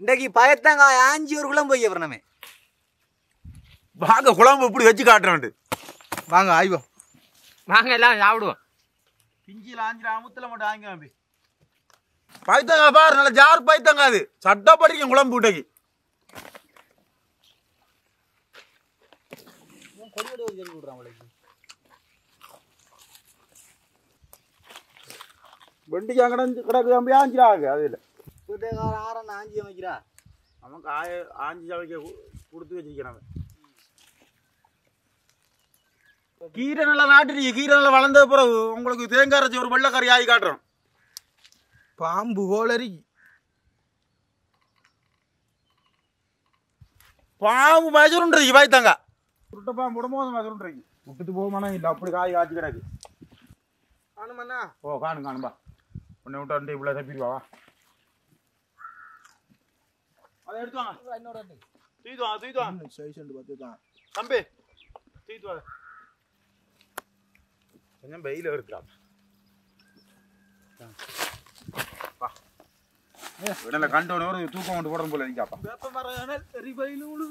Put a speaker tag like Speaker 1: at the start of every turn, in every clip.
Speaker 1: இன்றைக்கு பயத்தங்காய் ஆஞ்சி ஒரு குழம்பு வைக்க வரணுமே.
Speaker 2: வாங்க குழம்பு இப்படி வச்சு காட்டுறேன்.
Speaker 1: வாங்க ஆய்வோம்.
Speaker 3: வாங்க எல்லாம் சாப்பிடுவோம்.
Speaker 2: பிஞ்சில் ஆஞ்சிர அமுத்துல மட்டும் ஆங்கி பைத்தங்காய் பாரு, நல்ல ஜார் பைத்தங்காய். அது சட்டப்படிக்கும் குழம்பு விட்டைக்கு. வெண்டிக்காய் கிடக்கு தம்பி ஆஞ்சிராங்க. அது இல்லை
Speaker 1: ஆரண்ணா ஆஞ்சி அமைக்கிறா.
Speaker 2: நமக்கு ஆஞ்சி சமைக்க கொடுத்து வச்சிருக்கிறாங்க. கீரை நல்லா நாட்டுறீங்க. கீரை நல்லா வளர்ந்த பிறகு உங்களுக்கு தேங்காய் அரைச்சி ஒரு வெள்ளைக்கறி ஆகி காட்டுறோம்.
Speaker 1: பாம்பு கோளரி
Speaker 2: பாம்பு மசுருன்றீங்க பாய்த்தாங்க. சுருட்ட பாம்பு உடம்போது மசுருன்றீங்க. விட்டுட்டு போகமானா இல்லை, அப்படி காய் காய்ச்சி கிடக்கு.
Speaker 1: காணுமண்ணா?
Speaker 2: ஓ காணும் காணும்பா. உன்னை விட்டு இவ்வளோ தப்பிடுவா. அதை எடுத்துவாங்க. தூக்கிட்டு தூக்கிட்டு
Speaker 1: சைஸ் பார்த்து தான்
Speaker 2: தம்பி தூக்கிட்டு வா. கொஞ்சம் வெயில் இருக்கலாம். உடனே கண்டோட ஒரு தூக்கம் கொண்டு போடுறது போல இருக்காப்பா.
Speaker 1: வேப்ப மரம் எரிபயிலு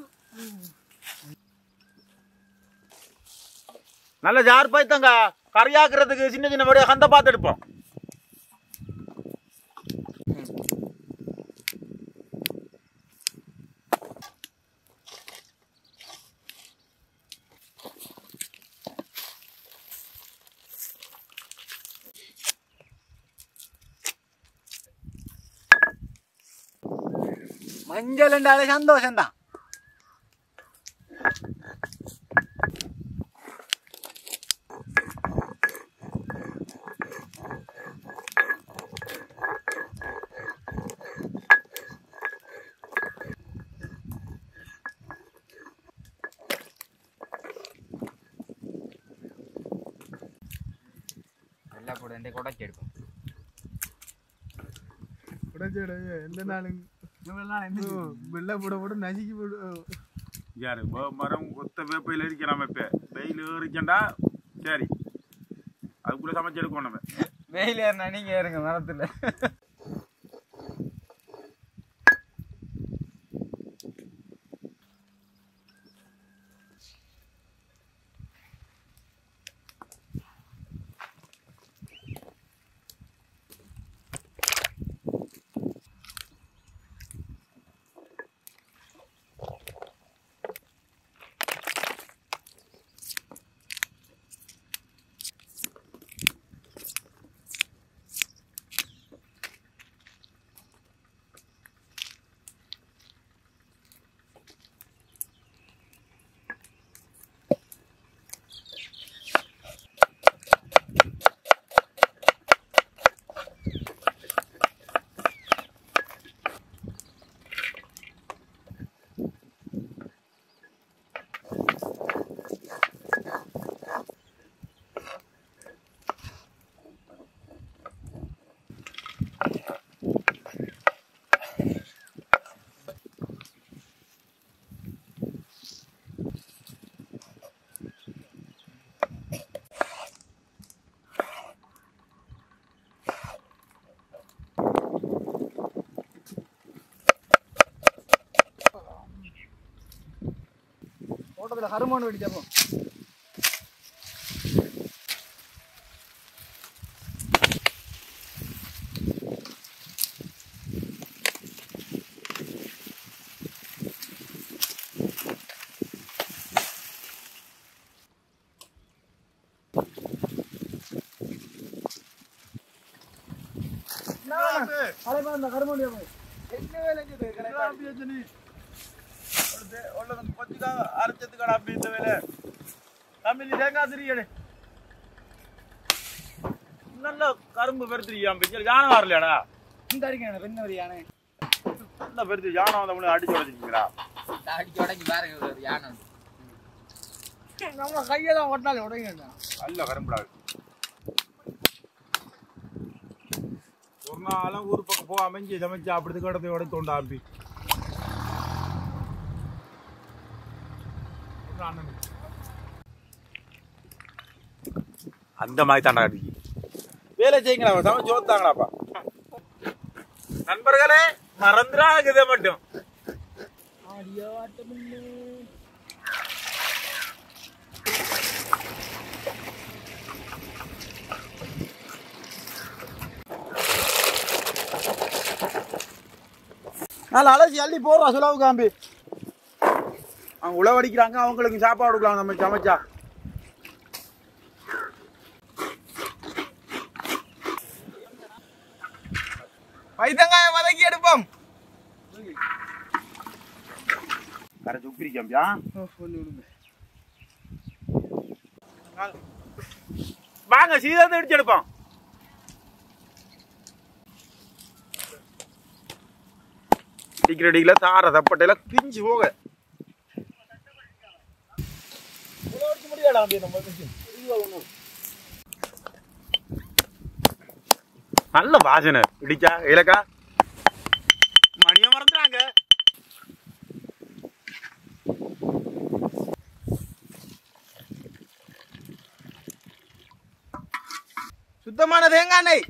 Speaker 2: நல்ல ஜார் பாய்த்தாங்க. கரையாக்குறதுக்கு சின்ன சின்ன வடியா கந்த பார்த்து எடுப்போம்.
Speaker 1: மஞ்சள் என்றாலே சந்தோஷம்தான்.
Speaker 3: எல்லாம் கூட இந்த கொடைச்சி எடுப்போம்.
Speaker 1: எந்த நாளும் வெள்ளை போட போட நசுக்கி போடு.
Speaker 2: யாரு மரம் கொத்த வேப்பையில் இருக்கிறாம. இப்போ வெயில் ஏறிக்கண்டா சரி, அதுக்குள்ள சமைச்சு எடுக்கணும். நம்ம
Speaker 3: வெயில் ஏறினா நீங்க ஏறுங்க மரத்துல.
Speaker 1: தோட்டத்துல கருமான் வெடி தப்போம். கருமான் என்ன வேலை
Speaker 2: அரைச்சதுக்கடா இந்த வேலை. தமிழ் தேங்காய் திரியடே நல்ல கரும்பு பெருத்திரியா. யானை வரலையாடா?
Speaker 1: இந்த அடிக்க பெண்ண ஒரு யானை
Speaker 2: நல்ல பெருத்து யானை வந்த அடிச்சு உடச்சிருக்கீங்களா?
Speaker 3: அடிச்சு உடஞ்சி பாருங்க யானை.
Speaker 1: நம்ம கையெல்லாம் ஒட்டினாலே உடங்க.
Speaker 2: நல்ல கரும்புடா. ஒரு நாளும் ஊர் பக்கம் போக அமைஞ்சு சமைச்சு அப்படி கடத்தை உடச்சு தோண்டா ஆம்பி. அந்த மாதிரி தாண்டா வேலை செய்யுங்களா? சமைச்சு ஓத்தாங்களாப்பா. நண்பர்களே மறந்துடாங்க இதை மட்டும்.
Speaker 4: நல்லா அலசி அள்ளி போடுறா சுலாவு காம்பி. அவங்க உழவடிக்கிறாங்க, அவங்களுக்கு சாப்பாடு கொடுக்கலாம் நம்ம சமைச்சா.
Speaker 1: பைத்தங்காயம் வதக்கி எடுப்போம்.
Speaker 4: கரைச்சி உப்பிரி காம்பியா
Speaker 2: வாங்க சீதத்தை இடிச்சு எடுப்போம். டிகிரடியில தார தப்பட்டையில பிஞ்சு போக நல்ல வாசனை இடிச்சா இலக்கா மணிய மறந்துறாங்க.
Speaker 1: சுத்தமான தேங்காய் எண்ணெய்,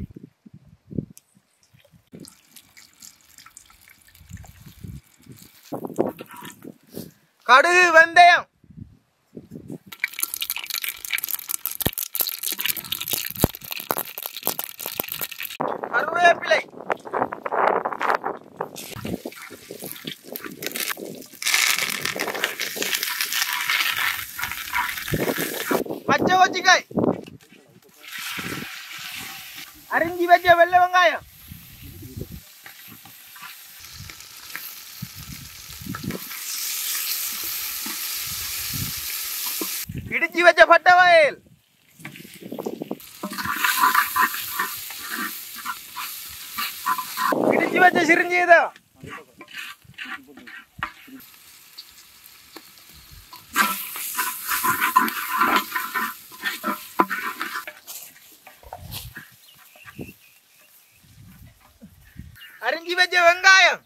Speaker 1: கடுகு, வெந்தயம், கருவேப்பிலை, பச்சை கொச்சிக்காய், அரிஞ்சி வச்ச வெள்ளை வெங்காயம், இடிச்சி வச்ச பட்டை வயல், இடிச்சி வச்ச சிறுஞ்சீதம், அரிஞ்சி வச்ச வெங்காயம்,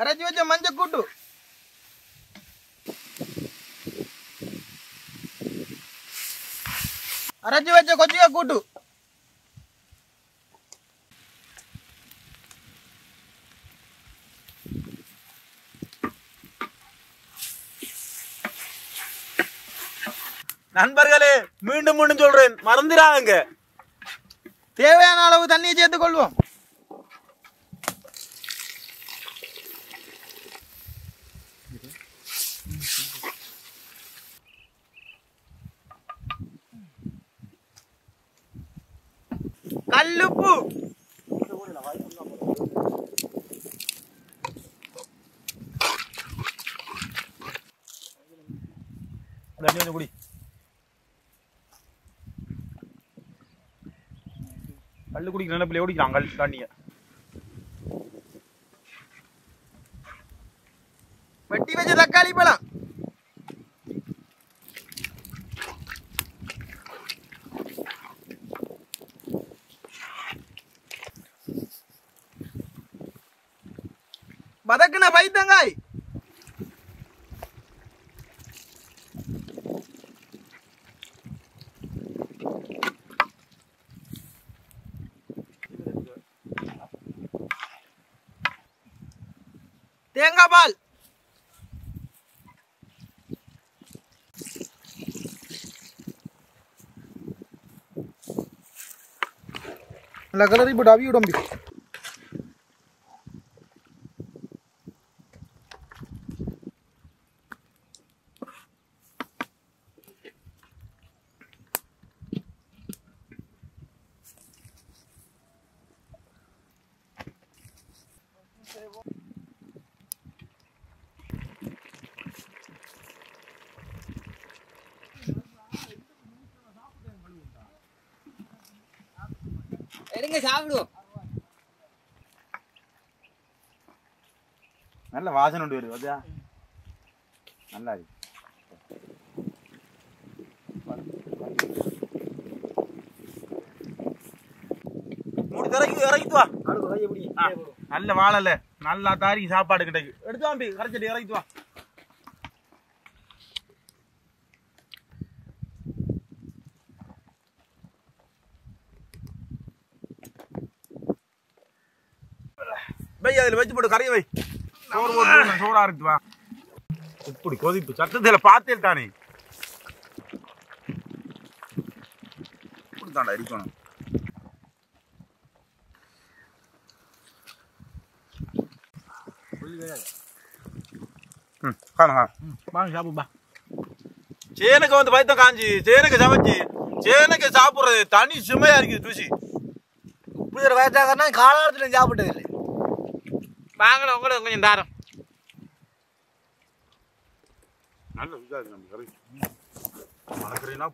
Speaker 1: அரைச்சி வச்ச மஞ்சள் கூட்டு, அரைச்சி வச்ச கொச்சிக்காய் கூட்டு,
Speaker 2: நண்பர்களே மீண்டும் மீண்டும் சொல்றேன் மறந்துடாங்க.
Speaker 1: தேவையான அளவு தண்ணியை சேர்த்துக் கொள்வோம். கல்லுப்பு,
Speaker 2: குடி கல்லு குடிக்கிற நினைப்பில் ஓடிக்கிறான் கல் தண்ணிய.
Speaker 1: வெட்டி வச்ச தக்காளி பழம், வதக்குன பைத்தங்காய், தேங்காய் பால்,
Speaker 4: நல்லா கலரி போட்டு அவி விடம்பி.
Speaker 3: எடுங்க சாப்பிடுவோம்.
Speaker 4: நல்ல வாசனை உண்டு வருது அதா நல்லா இருக்கு.
Speaker 1: முடிச்சு
Speaker 4: இறக்கிட்டு வா நல்ல வாழல நல்லா தாரி சாப்பாடு கிடைக்கு எடுத்து வாம்பி கரைச்சடி இறக்கிட்டு வா பை அதில் வச்சு போட்டு கரைய வை சோறு போட்டு சோறா இருக்கு வா இப்படி கொதிப்பு சத்தத்தில் பார்த்தேன் தானே இப்படி தாண்டா இருக்கணும் வாங்க சாப்பிடுப்பா சேனுக்கு வந்து பயத்தம் காஞ்சி சேனுக்கு சமைச்சு சேனுக்கு சாப்பிட்றது தனி சுமையா இருக்குது ருசி
Speaker 1: இப்படி ஒரு வயசாகனா காலத்துல சாப்பிட்டது இல்லை
Speaker 3: வாங்கல உங்களுக்கு கொஞ்சம் தாரம்
Speaker 4: நல்ல இதாக இருக்கு நம்ம கறி மணக்கறினா